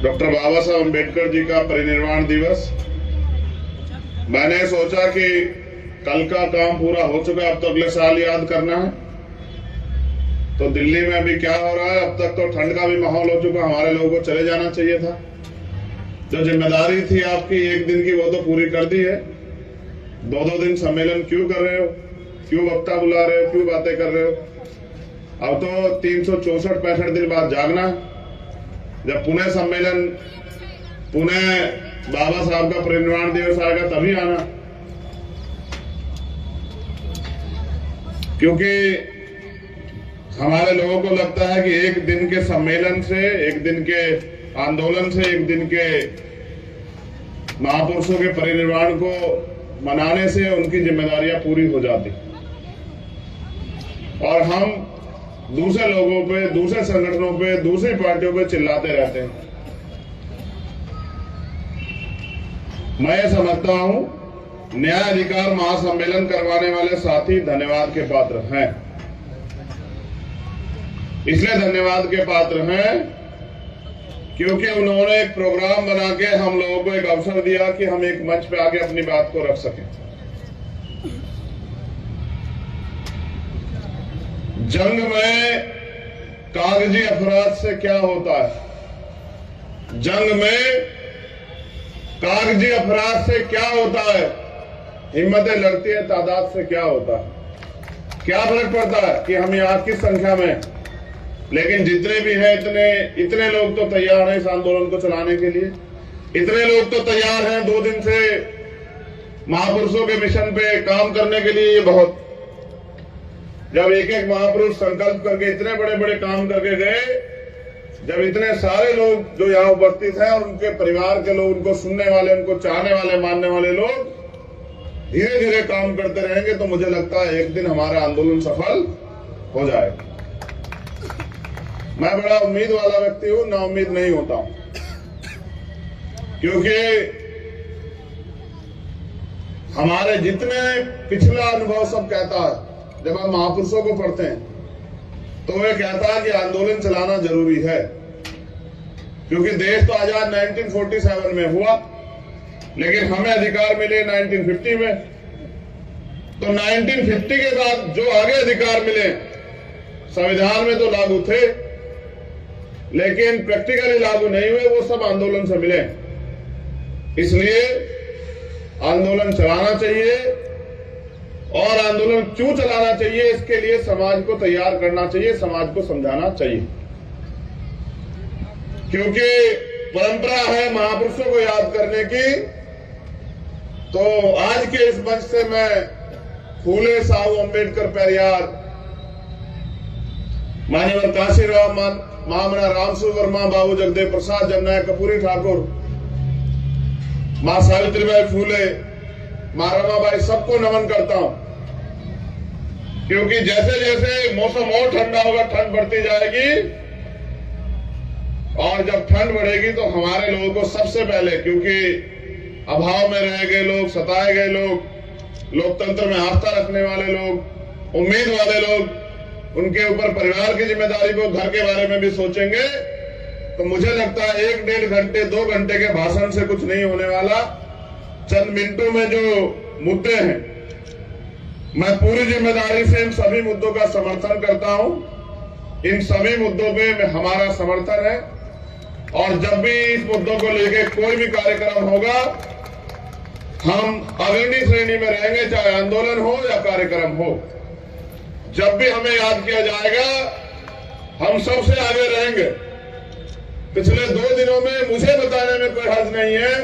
Doctor बाबा साहब अम्बेडकर जी का परिनिर्वाण दिवस। मैंने सोचा कि कल का काम पूरा हो चुका, अब तो अगले साल याद करना है। तो दिल्ली में अभी क्या हो रहा है, अब तक तो ठंड का भी माहौल हो चुका, हमारे लोगों को चले जाना चाहिए था। जो जिम्मेदारी थी आपकी एक दिन की, वो तो पूरी कर दी है। 2-2 दिन सम्मेलन क्यों कर रहे हो, क्यों वक्ता बुला रहे हो, क्यों बातें कर रहे हो? अब तो 364-65 दिन बाद जागना, जब पुणे सम्मेलन, पुणे बाबा साहब का परिनिर्वाण दिवस आएगा तभी आना, क्योंकि हमारे लोगों को लगता है कि एक दिन के सम्मेलन से, एक दिन के आंदोलन से, एक दिन के महापुरुषों के परिनिर्वाण को मनाने से उनकी जिम्मेदारियां पूरी हो जाती, और हम दूसरे लोगों पे, दूसरे संगठनों पे, दूसरी पार्टियों पे चिल्लाते रहते हैं। मैं ये समझता हूं न्याय अधिकार महासम्मेलन करवाने वाले साथी धन्यवाद के पात्र हैं। इसलिए धन्यवाद के पात्र हैं क्योंकि उन्होंने एक प्रोग्राम बना के हम लोगों को एक अवसर दिया कि हम एक मंच पे आके अपनी बात को रख सकें। जंग में कागजी अपराध से क्या होता है, जंग में कागजी अपराध से क्या होता है, हिम्मतें लड़ती है, तादाद से क्या होता है, क्या फर्क पड़ता है कि हम यहां किस संख्या में, लेकिन जितने भी हैं इतने लोग तो तैयार हैं इस आंदोलन को चलाने के लिए। इतने लोग तो तैयार हैं 2 दिन से महापुरुषों के मिशन पे काम करने के लिए। ये बहुत, जब एक एक महापुरुष संकल्प करके इतने बड़े बड़े काम करके गए, जब इतने सारे लोग जो यहाँ उपस्थित हैं और उनके परिवार के लोग, उनको सुनने वाले, उनको चाहने वाले, मानने वाले लोग धीरे धीरे काम करते रहेंगे, तो मुझे लगता है एक दिन हमारा आंदोलन सफल हो जाएगा। मैं बड़ा उम्मीद वाला व्यक्ति हूं, ना उम्मीद नहीं होता हूं, क्योंकि हमारे जितने पिछला अनुभव सब कहता है, जब हम महापुरुषों को पढ़ते हैं तो वे कहता है कि आंदोलन चलाना जरूरी है, क्योंकि देश तो आजाद 1947 में हुआ, लेकिन हमें अधिकार मिले 1950 में। तो 1950 के बाद जो आगे अधिकार मिले संविधान में तो लागू थे, लेकिन प्रैक्टिकली लागू नहीं हुए, वो सब आंदोलन से मिले। इसलिए आंदोलन चलाना चाहिए, और आंदोलन क्यों चलाना चाहिए, इसके लिए समाज को तैयार करना चाहिए, समाज को समझाना चाहिए, क्योंकि परंपरा है महापुरुषों को याद करने की। तो आज के इस मंच से मैं फूले, साहू अम्बेडकर, पेरियार, मान्यवर काशीराम, महामना रामसु वर्मा, बाबू जगदेव प्रसाद, जननायक कपूरी ठाकुर, मां सावित्रीबाई फूले, मां रमाबाई, सबको नमन करता हूं, क्योंकि जैसे जैसे मौसम और ठंडा होगा, ठंड बढ़ती जाएगी, और जब ठंड बढ़ेगी तो हमारे लोगों को सबसे पहले, क्योंकि अभाव में रह गए लोग, सताए गए लोग, लोकतंत्र में आस्था रखने वाले लोग, उम्मीद वाले लोग, उनके ऊपर परिवार की जिम्मेदारी को, घर के बारे में भी सोचेंगे। तो मुझे लगता है 1-1.5 घंटे, 2 घंटे के भाषण से कुछ नहीं होने वाला। चंद मिनटों में जो मुद्दे हैं, मैं पूरी जिम्मेदारी से इन सभी मुद्दों का समर्थन करता हूं। इन सभी मुद्दों पे हमारा समर्थन है, और जब भी इस मुद्दों को लेकर कोई भी कार्यक्रम होगा, हम अग्रणी श्रेणी में रहेंगे, चाहे आंदोलन हो या कार्यक्रम हो। जब भी हमें याद किया जाएगा, हम सबसे आगे रहेंगे। पिछले 2 दिनों में मुझे बताने में कोई हर्ज नहीं है,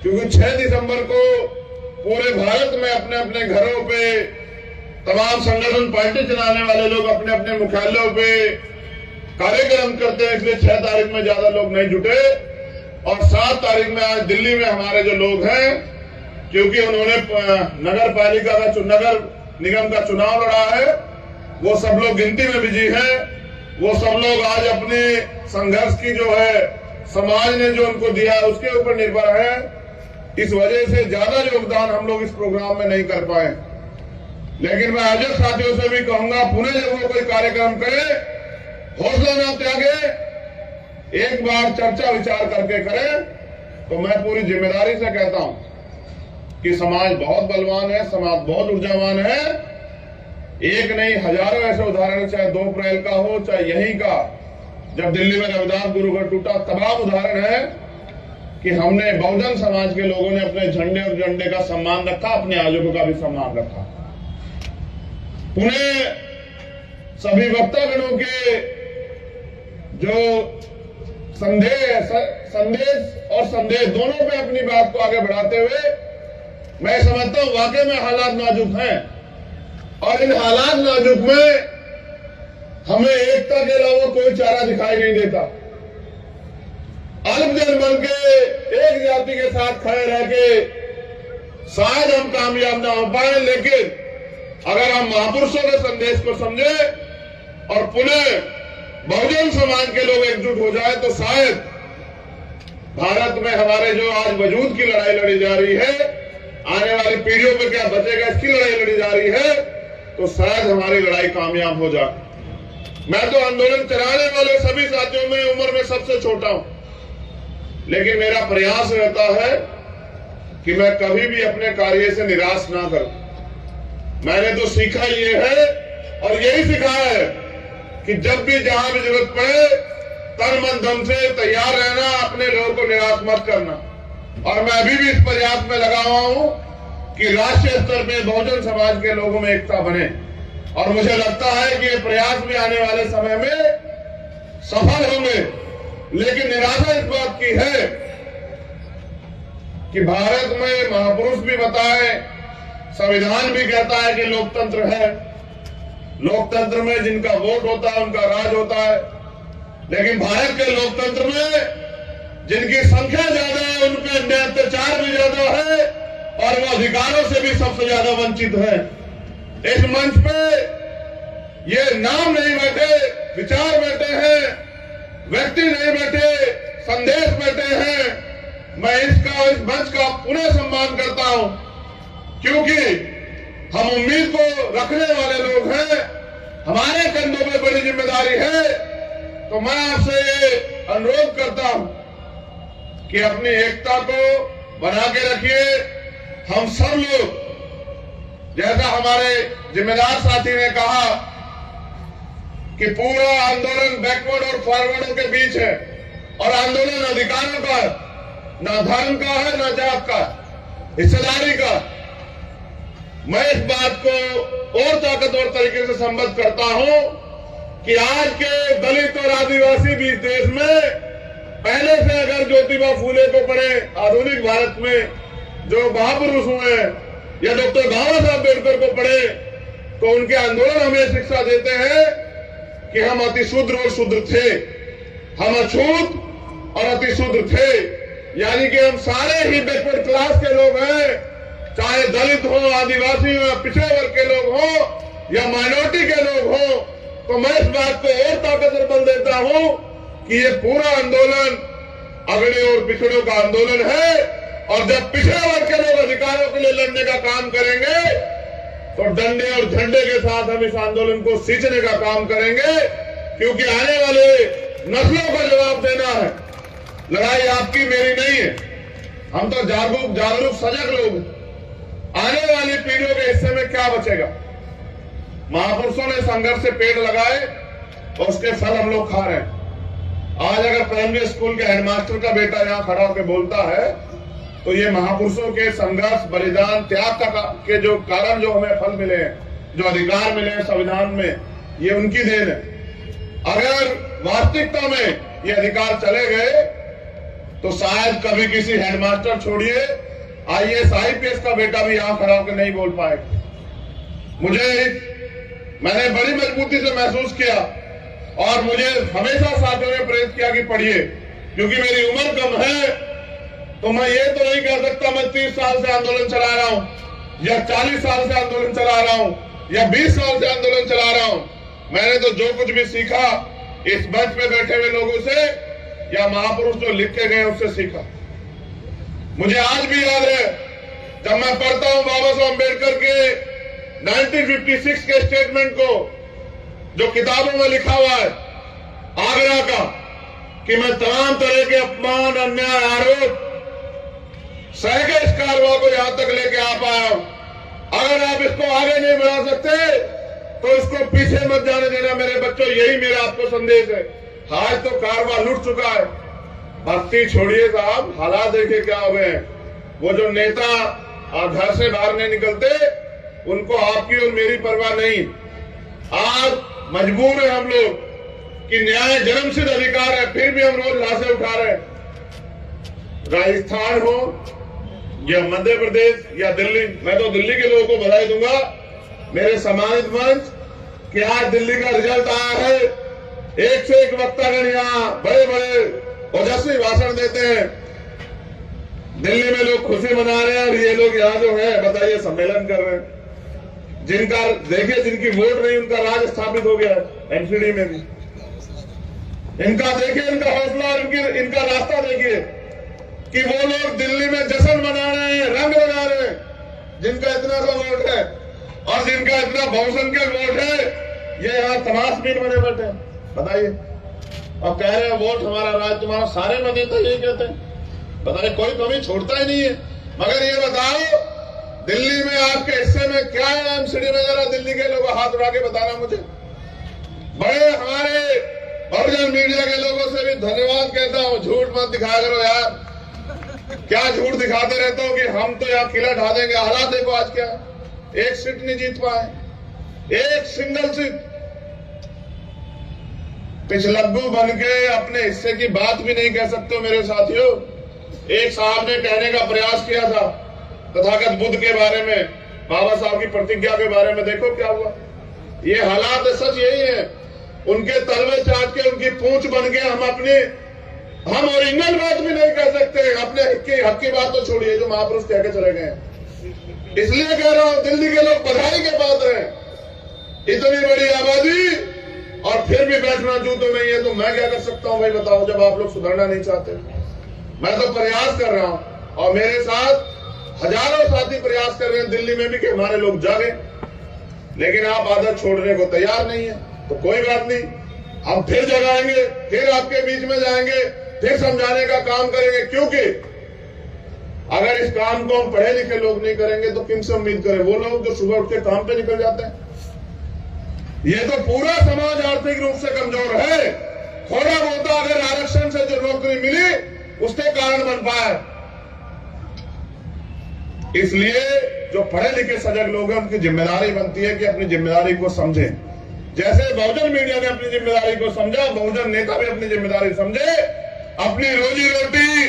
क्योंकि 6 दिसंबर को पूरे भारत में अपने अपने घरों पे तमाम संगठन, पार्टी चलाने वाले लोग अपने अपने मुख्यालयों पे कार्यक्रम करते हैं, इसलिए 6 तारीख में ज्यादा लोग नहीं जुटे। और 7 तारीख में आज दिल्ली में हमारे जो लोग हैं, क्योंकि उन्होंने नगर पालिका का, नगर निगम का चुनाव लड़ा है, वो सब लोग गिनती में बिजी हैं। वो सब लोग आज अपने संघर्ष की जो है, समाज ने जो उनको दिया है, उसके ऊपर निर्भर है। इस वजह से ज्यादा योगदान हम लोग इस प्रोग्राम में नहीं कर पाए। लेकिन मैं आयोजक साथियों से भी कहूंगा, पुणे जब वो कोई कार्यक्रम करे, हौसला ना त्यागे, एक बार चर्चा विचार करके करें, तो मैं पूरी जिम्मेदारी से कहता हूं कि समाज बहुत बलवान है, समाज बहुत ऊर्जावान है। एक नहीं हजारों ऐसे उदाहरण, चाहे 2 अप्रैल का हो, चाहे यहीं का जब दिल्ली में रविदास गुरुगढ़ टूटा, तमाम उदाहरण है कि हमने बहुजन समाज के लोगों ने अपने झंडे और झंडे का सम्मान रखा, अपने आयोजकों का भी सम्मान रखा। पुणे सभी वक्तागणों के जो संदेश और संदेश दोनों पे अपनी बात को आगे बढ़ाते हुए मैं समझता हूं वाकई में हालात नाजुक हैं, और इन हालात नाजुक में हमें एकता के अलावा कोई चारा दिखाई नहीं देता। अल्पजन बन के एक जाति के साथ खड़े रह के शायद हम कामयाब ना हो पाए, लेकिन अगर हम महापुरुषों के संदेश को समझे और पुनः बहुजन समाज के लोग एकजुट हो जाए, तो शायद भारत में हमारे जो आज वजूद की लड़ाई लड़ी जा रही है, आने वाली पीढ़ियों में क्या बचेगा इसकी लड़ाई लड़ी जा रही है, तो शायद हमारी लड़ाई कामयाब हो जाए। मैं तो आंदोलन चलाने वाले सभी साथियों में उम्र में सबसे छोटा हूं, लेकिन मेरा प्रयास रहता है कि मैं कभी भी अपने कार्य से निराश ना करूं। मैंने तो सीखा ये है और यही सिखाया है कि जब भी जहां भी जरूरत पड़े तन मन धन से तैयार रहना, अपने लोगों को निराश मत करना। और मैं अभी भी इस प्रयास में लगा हुआ हूं कि राष्ट्रीय स्तर पे बहुजन समाज के लोगों में एकता बने, और मुझे लगता है कि ये प्रयास भी आने वाले समय में सफल होंगे। लेकिन निराशा इस बात की है कि भारत में महापुरुष भी बताए, संविधान भी कहता है कि लोकतंत्र है, लोकतंत्र में जिनका वोट होता है उनका राज होता है, लेकिन भारत के लोकतंत्र में जिनकी संख्या ज्यादा है उनके अन्याय अत्याचार भी ज्यादा है, और वो अधिकारों से भी सबसे ज्यादा वंचित है। इस मंच पे ये नाम नहीं बैठे, विचार बैठे हैं, व्यक्ति नहीं बैठे, संदेश बैठे हैं। मैं इस मंच का पुनः सम्मान करता हूं, क्योंकि हम उम्मीद को रखने वाले लोग हैं, हमारे कंधों पे बड़ी जिम्मेदारी है। तो मैं आपसे ये अनुरोध करता हूं कि अपनी एकता को बना के रखिए। हम सब लोग, जैसा हमारे जिम्मेदार साथी ने कहा कि पूरा आंदोलन बैकवर्ड और फॉरवर्डों के बीच है, और आंदोलन अधिकारों का है, ना धर्म का है, ना जात का, हिस्सेदारी का। मैं इस बात को और ताकतवर तरीके से संबद्ध करता हूं कि आज के दलित और आदिवासी भी देश में पहले से अगर ज्योतिबा फूले को पढ़े, आधुनिक भारत में जो महापुरुष हुए, या डॉक्टर बाबा साहब अम्बेडकर को पढ़े, तो उनके आंदोलन हमें शिक्षा देते हैं कि हम अति शूद्र और शूद्र थे, हम अछूत और अति शूद्र थे, यानी कि हम सारे ही बैकवर्ड क्लास के लोग हैं, चाहे दलित हो, आदिवासी हो, या पिछड़े वर्ग के लोग हो, या माइनॉरिटी के लोग हो। तो मैं इस बात को और ताकतवर बल देता हूं कि ये पूरा आंदोलन अगड़े और पिछड़ों का आंदोलन है, और जब पिछड़े वर्ग के लोग अधिकारों के लिए लड़ने का काम करेंगे, तो डंडे और झंडे के साथ हम इस आंदोलन को सींचने का काम करेंगे, क्योंकि आने वाले नस्लों को जवाब देना है। लड़ाई आपकी मेरी नहीं है, हम तो जागरूक सजग लोग। आने वाली पीढ़ियों के हिस्से में क्या बचेगा? महापुरुषों ने संघर्ष से पेड़ लगाए और उसके फल हम लोग खा रहे हैं। आज अगर प्राइमरी स्कूल के हेडमास्टर का बेटा यहाँ खड़ा होकर बोलता है, तो ये महापुरुषों के संघर्ष, बलिदान, त्याग के जो कारण जो हमें फल मिले हैं, जो अधिकार मिले हैं संविधान में, ये उनकी देन है। अगर वास्तविकता में ये अधिकार चले गए, तो शायद कभी किसी हेडमास्टर, छोड़िए IAS IPS का बेटा भी यहाँ खड़ा होकर नहीं बोल पाएगा। मैंने बड़ी मजबूती से महसूस किया, और मुझे हमेशा साथियों ने प्रेरित किया कि पढ़िए, क्योंकि मेरी उम्र कम है, तो मैं ये तो नहीं कह सकता मैं 30 साल से आंदोलन चला रहा हूं, या 40 साल से आंदोलन चला रहा हूं, या 20 साल से आंदोलन चला रहा हूं। मैंने तो जो कुछ भी सीखा इस मंच पे बैठे हुए लोगों से, या महापुरुष जो लिख के गए उससे सीखा। मुझे आज भी याद है, जब मैं पढ़ता हूं बाबा साहब अम्बेडकर के 1956 के स्टेटमेंट को, जो किताबों में लिखा हुआ है, आगरा का, कि मैं तमाम तरह के अपमान, अन्याय, आरोप सह के इस कारवां को यहां तक लेके आ पाया हूं। अगर आप इसको आगे नहीं बढ़ा सकते तो इसको पीछे मत जाने देना मेरे बच्चों, यही मेरा आपको संदेश है। आज तो कारवां लुट चुका है, भक्ति छोड़िए साहब, हालात देखिए क्या हो गए हैं। वो जो नेता घर से बाहर नहीं निकलते, उनको आपकी और मेरी परवाह नहीं। आज मजबूर है हम लोग कि न्याय जन्मसिद्ध अधिकार है, फिर भी हम रोज लाशें उठा रहे हैं। राजस्थान हो या मध्य प्रदेश या दिल्ली, मैं तो दिल्ली के लोगों को बधाई दूंगा, मेरे सम्मानित मंच, कि आज दिल्ली का रिजल्ट आया है। एक से एक वक्तागण यहाँ बड़े बड़े ओजस्वी भाषण देते हैं। दिल्ली में लोग खुशी मना रहे हैं और ये लोग यहाँ जो है बताइए सम्मेलन कर रहे हैं। जिनका देखिए, जिनकी वोट नहीं उनका राज स्थापित हो गया है एनसीडी में भी। इनका देखिए, इनका हौसला और इनका रास्ता देखिए कि वो लोग दिल्ली में जश्न मना रहे हैं, रंग लगा रहे हैं, जिनका इतना सा वोट है और जिनका इतना बहुसंख्यक वोट है, ये यहाँ तमाशबीन बने बैठे हैं। बताइए, और कह रहे हैं वोट हमारा, राज तुम्हारा। सारे नेता यही कहते हैं, बताइए, कोई कमी छोड़ता ही नहीं है। मगर ये बताओ, दिल्ली में आपके हिस्से में क्या है एमसीडी में? जरा दिल्ली के लोगों हाथ उठा के बताना मुझे। बड़े हमारे बहुजन मीडिया के लोगों से भी धन्यवाद कहता हूं, झूठ मत दिखाया करो यार। क्या झूठ दिखाते रहते हो कि हम तो यहाँ किला ढा देंगे। हालात देखो आज क्या, एक सीट नहीं जीत पाए, एक सिंगल सीट। पिछलग्गू बन के अपने हिस्से की बात भी नहीं कह सकते हो मेरे साथियों। एक साहब ने कहने का प्रयास किया था तथागत बुद्ध के बारे में, बाबा साहब की प्रतिज्ञा के बारे में, देखो क्या हुआ। ये हालात सच यही है। उनके तलवे चाट के, उनकी पूंछ बन के हम ओरिजिनल बात भी नहीं कह सकते। अपने हक की बात तो छोड़िए, जो महापुरुष कह के चले गए। इसलिए कह रहा हूं, दिल्ली के लोग बधाई के पात्र हैं। इतनी बड़ी आबादी और फिर भी बैठना जूतों नहीं है, तो मैं क्या कर सकता हूं भाई बताओ, जब आप लोग सुधरना नहीं चाहते। मैं तो प्रयास कर रहा हूं और मेरे साथ हजारों साथी प्रयास कर रहे हैं दिल्ली में भी कि हमारे लोग जागे, लेकिन आप आदत छोड़ने को तैयार नहीं है। तो कोई बात नहीं, हम फिर जगाएंगे, फिर आपके बीच में जाएंगे, फिर समझाने का काम करेंगे। क्योंकि अगर इस काम को हम पढ़े लिखे लोग नहीं करेंगे तो किन से उम्मीद करें? वो लोग जो सुबह उठ के काम पे निकल जाते हैं। ये तो पूरा समाज आर्थिक रूप से कमजोर है। थोड़ा बहुत अगर आरक्षण से जो नौकरी मिली उसके कारण बन पाया। इसलिए जो पढ़े लिखे सजग लोग हैं उनकी जिम्मेदारी बनती है कि अपनी जिम्मेदारी को समझें। जैसे बहुजन मीडिया ने अपनी जिम्मेदारी को समझा, बहुजन नेता भी अपनी जिम्मेदारी समझे। अपनी रोजी रोटी,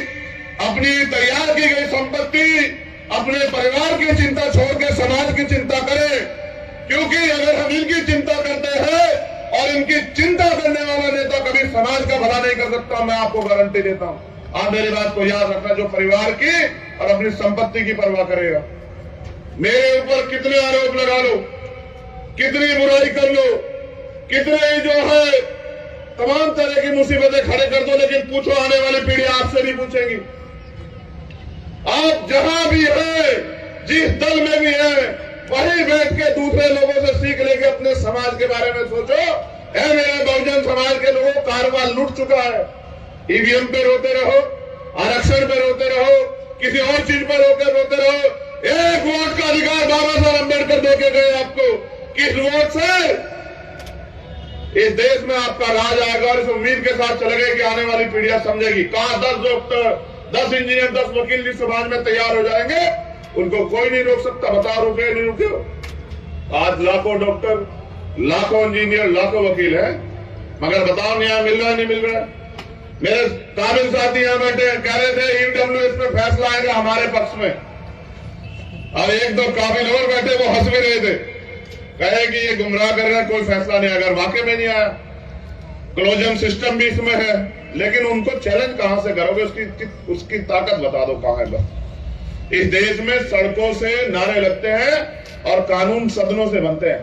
अपनी तैयार की गई संपत्ति, अपने परिवार की चिंता छोड़ के समाज की चिंता करें। क्योंकि अगर हम इनकी चिंता करते हैं और इनकी चिंता करने वाला नेता कभी समाज का भला नहीं कर सकता, मैं आपको गारंटी देता हूं। आप मेरी बात को याद रखना, जो परिवार की और अपनी संपत्ति की परवाह करेगा। मेरे ऊपर कितने आरोप लगा लो, कितनी बुराई कर लो, कितने जो है तमाम तरह की मुसीबतें खड़े कर दो, लेकिन पूछो आने वाली पीढ़ी आपसे नहीं पूछेगी। आप जहां भी हैं, जिस दल में भी हैं, वहीं बैठ के दूसरे लोगों से सीख लेके अपने समाज के बारे में सोचो। मेरे बहुजन समाज के लोगों, कारवां लूट चुका है। ईवीएम पे रोते रहो, आरक्षण पे रोते रहो, किसी और चीज पर रोकर रोते रहो। एक वोट का अधिकार बाबा साहब अम्बेडकर देके गए आपको। किस वोट से इस देश में आपका राज आएगा, और इस उम्मीद के साथ चले गए कि आने वाली पीढ़ियां समझेगी। कहां 10 डॉक्टर, 10 इंजीनियर, 10 वकील जिस समाज में तैयार हो जाएंगे, उनको कोई नहीं रोक सकता। बताओ रुके नहीं रुके? आज लाखों डॉक्टर, लाखों इंजीनियर, लाखों वकील हैं, मगर बताओ न्याय मिल रहा है नहीं मिल रहा है? मेरे काबिल साथी यहां बैठे कह रहे थे ईडब्ल्यूएस पे फैसला आएगा हमारे पक्ष में, और एक दो काबिल और बैठे वो हंस भी रहे थे, कहे कि ये गुमराह कर रहे हैं, कोई फैसला नहीं। अगर वाकई में नहीं आया, क्लोजन सिस्टम भी इसमें है, लेकिन उनको चैलेंज कहां से करोगे? उसकी ताकत बता दो कहां है। बस इस देश में सड़कों से नारे लगते हैं और कानून सदनों से बनते हैं।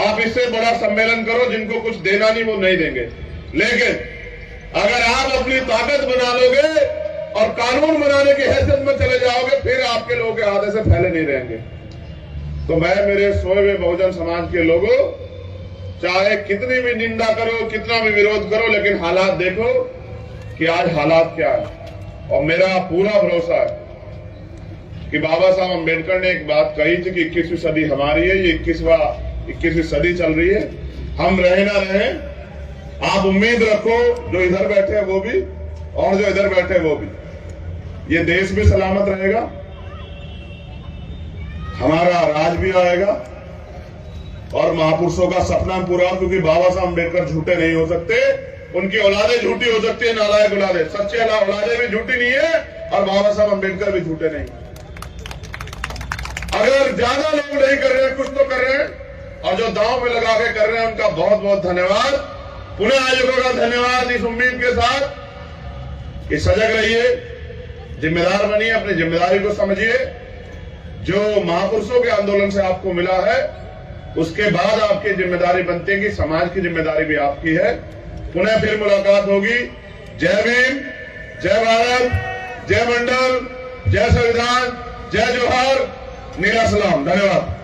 आप इससे बड़ा सम्मेलन करो, जिनको कुछ देना नहीं वो नहीं देंगे, लेकिन अगर आप अपनी ताकत बना लोगे और कानून बनाने की हैसियत में चले जाओगे, फिर आपके लोग आधे से फैले नहीं रहेंगे। तो मैं मेरे सोए हुए बहुजन समाज के लोगों, चाहे कितनी भी निंदा करो, कितना भी विरोध करो, लेकिन हालात देखो कि आज हालात क्या है। और मेरा पूरा भरोसा है कि बाबा साहब अम्बेडकर ने एक बात कही थी कि 21वीं सदी हमारी है, ये 21वीं सदी चल रही है, हम रहे ना रहे, आप उम्मीद रखो जो इधर बैठे हैं वो भी और जो इधर बैठे हैं वो भी, ये देश भी सलामत रहेगा, हमारा राज भी आएगा और महापुरुषों का सपना पूरा, क्योंकि बाबा साहब अम्बेडकर झूठे नहीं हो सकते, उनकी औलादे झूठी हो सकती है, नालायक औलादे, सच्चे औलादे भी झूठी नहीं है और बाबा साहब अम्बेडकर भी झूठे नहीं। अगर ज्यादा लोग नहीं कर रहे हैं, कुछ तो कर रहे हैं, और जो दांव में लगा के कर रहे हैं उनका बहुत बहुत धन्यवाद। पुनः आयोजकों का धन्यवाद इस उम्मीद के साथ कि सजग रहिए, जिम्मेदार बनिए, अपनी जिम्मेदारी को समझिए। जो महापुरुषों के आंदोलन से आपको मिला है उसके बाद आपकी जिम्मेदारी बनती है कि समाज की जिम्मेदारी भी आपकी है। पुनः फिर मुलाकात होगी। जय भीम, जय भारत, जय मंडल, जय संविधान, जय जोहार, नीला सलाम। धन्यवाद।